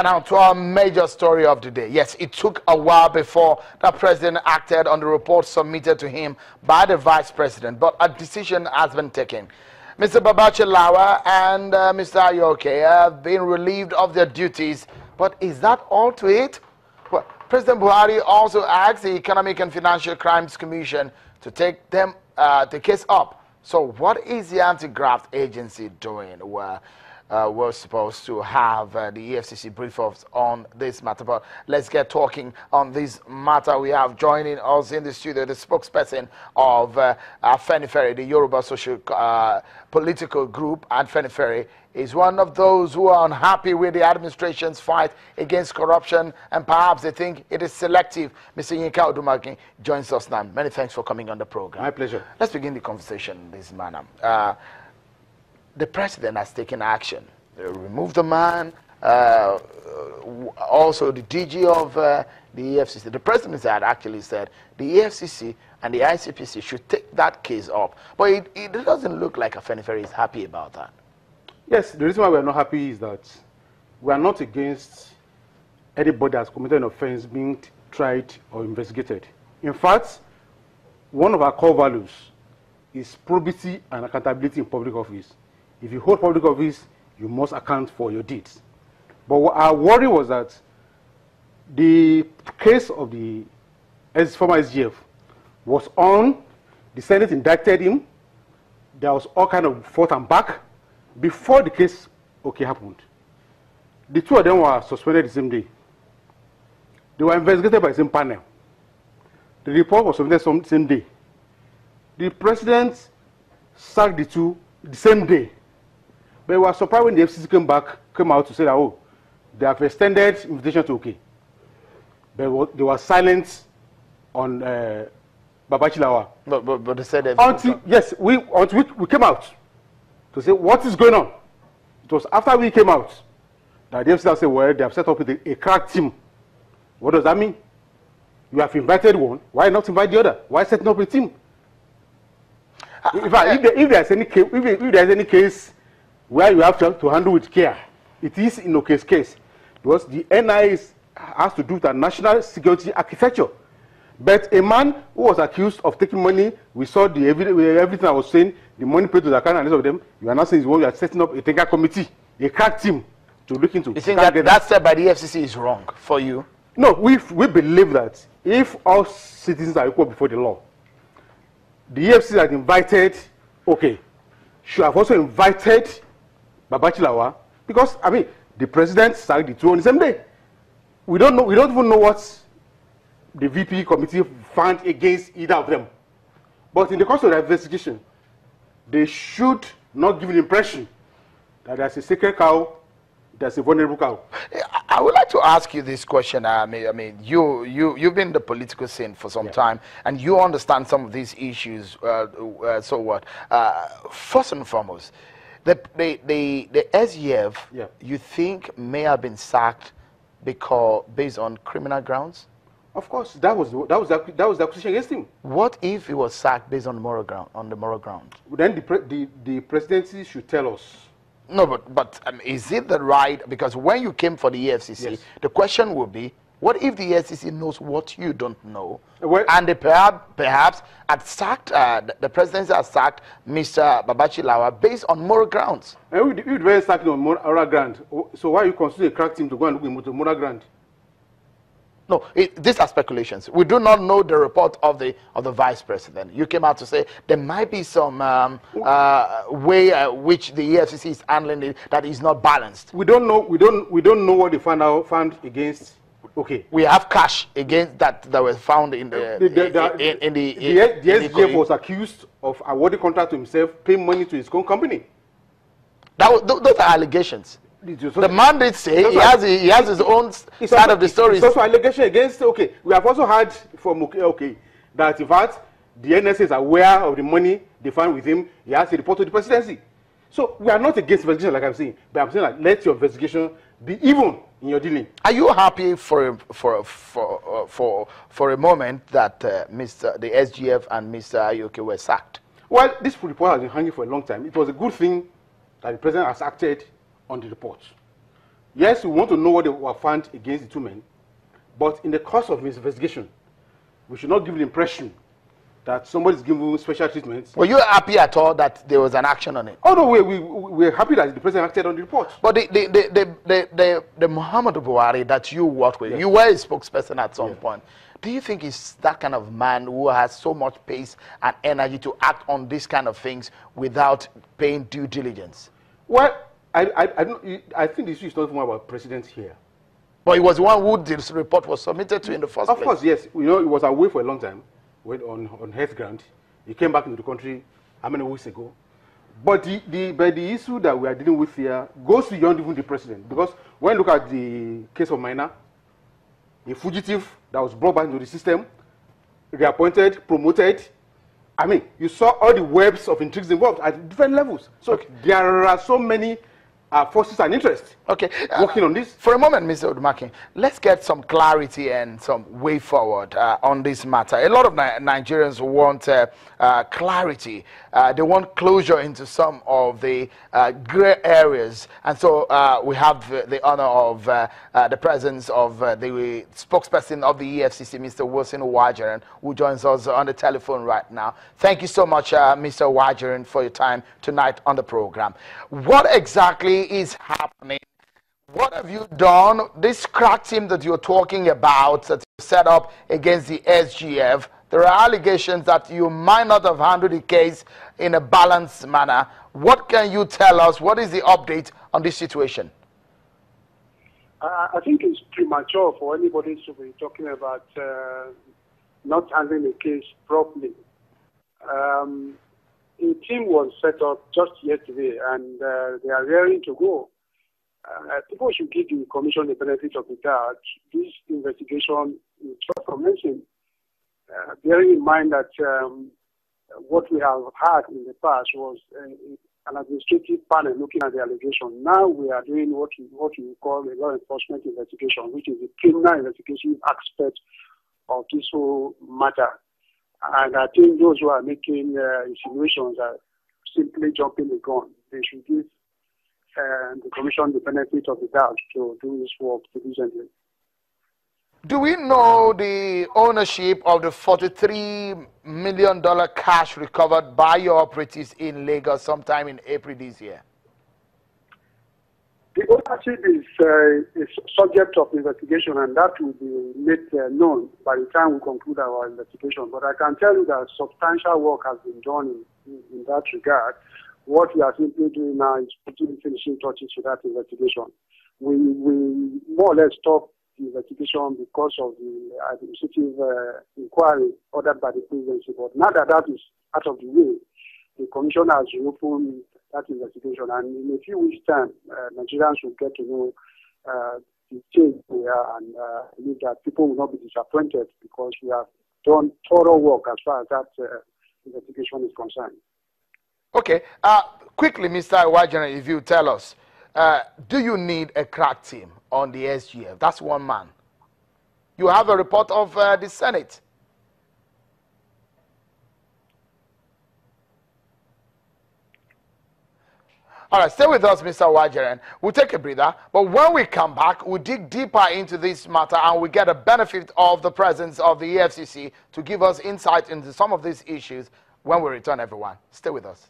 And now to our major story of the day. Yes, it took a while before the president acted on the report submitted to him by the vice president, but a decision has been taken. Mr. Babachi Lawal and Mr. Ayoke have been relieved of their duties, but is that all to it? Well, President Buhari also asked the Economic and Financial Crimes Commission to take the case up. So what is the anti-graft agency doing? We're supposed to have the EFCC brief us on this matter, but let's get talking on this matter. We have joining us in the studio the spokesperson of Afenifere, the Yoruba social political group, and Afenifere is one of those who are unhappy with the administration's fight against corruption, and perhaps they think it is selective. Mr. Yinka Odumaki joins us now. Many thanks for coming on the program. My pleasure. Let's begin the conversation in this manner. The president has taken action. They removed the man, also the DG of the EFCC. The president had actually said the EFCC and the ICPC should take that case up. But it doesn't look like Afenifere is happy about that. Yes, the reason why we are not happy is that we are not against anybody that's committed an offense being tried or investigated. In fact, one of our core values is probity and accountability in public office. If you hold public office, you must account for your deeds. But our worry was that the case of the former SGF was on, the Senate indicted him, there was all kind of forth and back before the case happened. The two of them were suspended the same day. They were investigated by the same panel. The report was submitted the same day. The president sacked the two the same day. But we were surprised when the FCC came out to say that, oh, they have extended invitation to OK. But they were silent on Babachi Lawal. But they said that. Until we came out to say what is going on. It was after we came out that the FCC said, well, they have set up a crack team. What does that mean? You have invited one. Why not invite the other? Why setting up a team? If there's any case where you have to handle with care, it is in Oke's case, because the NIA has to do with a national security architecture. But a man who was accused of taking money, we saw everything I was saying, the money paid to the account and the rest of them, you are not saying you are setting up a technical committee, a crack team to look into. You think that step by the FCC is wrong for you? No, we believe that if all citizens are equal before the law, the EFCC had invited, should have also invited Babachi Lawal, because I mean the president sacked the two on the same day. We don't even know what the VP committee found against either of them. But in the course of the investigation, they should not give the impression that there's a sacred cow, there's a vulnerable cow. I would like to ask you this question. I mean, you've been in the political scene for some time, and you understand some of these issues. So what? First and foremost, the SGF, you think may have been sacked based on criminal grounds? Of course, that was the accusation against him. What if he was sacked based on moral ground? Then the presidency should tell us. No, but is it the right? Because when you came for the EFCC, the question would be, what if the EFCC knows what you don't know, and they perhaps had sacked the presidency has sacked Mr. Babachi Lawal based on moral grounds? And we were sacked on moral ground. So why you consider a crack team to go and look into moral ground? No, these are speculations. We do not know the report of the vice president. You came out to say there might be some way which the EFCC is handling it that is not balanced. We don't know. We don't know what they found against. We have cash against that was found in the SGF was accused of awarding contract to himself, paying money to his own company. Those are allegations. The man did say he has his own side of the story. It's also allegation against. We have also heard from that in fact the NSA is aware of the money they found with him. He has to report to the presidency. So we are not against investigation, like I'm saying, but I'm saying that let your investigation be even in your dealing. Are you happy for a moment that the SGF and Mr. Ayoke were sacked? Well, this report has been hanging for a long time. It was a good thing that the president has acted on the report. Yes, we want to know what they were found against the two men, but in the course of this investigation, we should not give the impression that somebody is given special treatment. Were you happy at all that there was an action on it? Oh no, we're happy that the president acted on the report. But the Muhammadu Buhari that you worked with, yes, you were a spokesperson at some point. Do you think he's that kind of man who has so much pace and energy to act on these kind of things without paying due diligence? Well, I think the issue is not more about presidents here. But he was the one who this report was submitted to in the first place. Of course, yes. You know, he was away for a long time, went on health ground. He came back into the country how many weeks ago? But the issue that we are dealing with here goes beyond even the president. Because when you look at the case of Minor, a fugitive that was brought back into the system, reappointed, promoted. I mean, you saw all the webs of intrigues involved at different levels. So there are so many forces and interests working on this. For a moment, Mr. Odumake, let's get some clarity and some way forward on this matter. A lot of Nigerians want clarity. They want closure into some of the gray areas. And so we have the honor of the presence of the spokesperson of the EFCC, Mr. Wilson Wajaran, who joins us on the telephone right now. Thank you so much, Mr. Wajaran, for your time tonight on the program. What exactly is happening? What have you done? This crack team that you're talking about that you set up against the SGF, there are allegations that you might not have handled the case in a balanced manner. What can you tell us? What is the update on this situation? I think it's premature for anybody to be talking about not handling the case properly. A team was set up just yesterday, and they are raring to go. People should give the commission the benefit of the doubt. This investigation is just commencing. Bearing in mind that what we have had in the past was an administrative panel looking at the allegation. Now we are doing what we call a law enforcement investigation, which is the criminal investigation aspect of this whole matter. And I think those who are making insinuations are simply jumping the gun. They should give the commission the benefit of the doubt to do this work diligently. Do we know the ownership of the $43 million cash recovered by your operatives in Lagos sometime in April this year? The ownership is subject of investigation, and that will be made known by the time we conclude our investigation. But I can tell you that substantial work has been done in that regard. What we are simply doing now is putting finishing touches to that investigation. We more or less stopped the investigation because of the administrative inquiry ordered by the presidency. But now that that is out of the way, the commission has reopened that investigation, and in a few weeks' time, Nigerians will get to know the change we are, and believe that people will not be disappointed because we have done thorough work as far as that investigation is concerned. Okay. Quickly, Mr. Wajaran, if you tell us, do you need a crack team on the SGF? That's one man. You have a report of the Senate. All right, stay with us, Mr. Wajaran. We'll take a breather, but when we come back, we'll dig deeper into this matter and we get a benefit of the presence of the EFCC to give us insight into some of these issues when we return, everyone. Stay with us.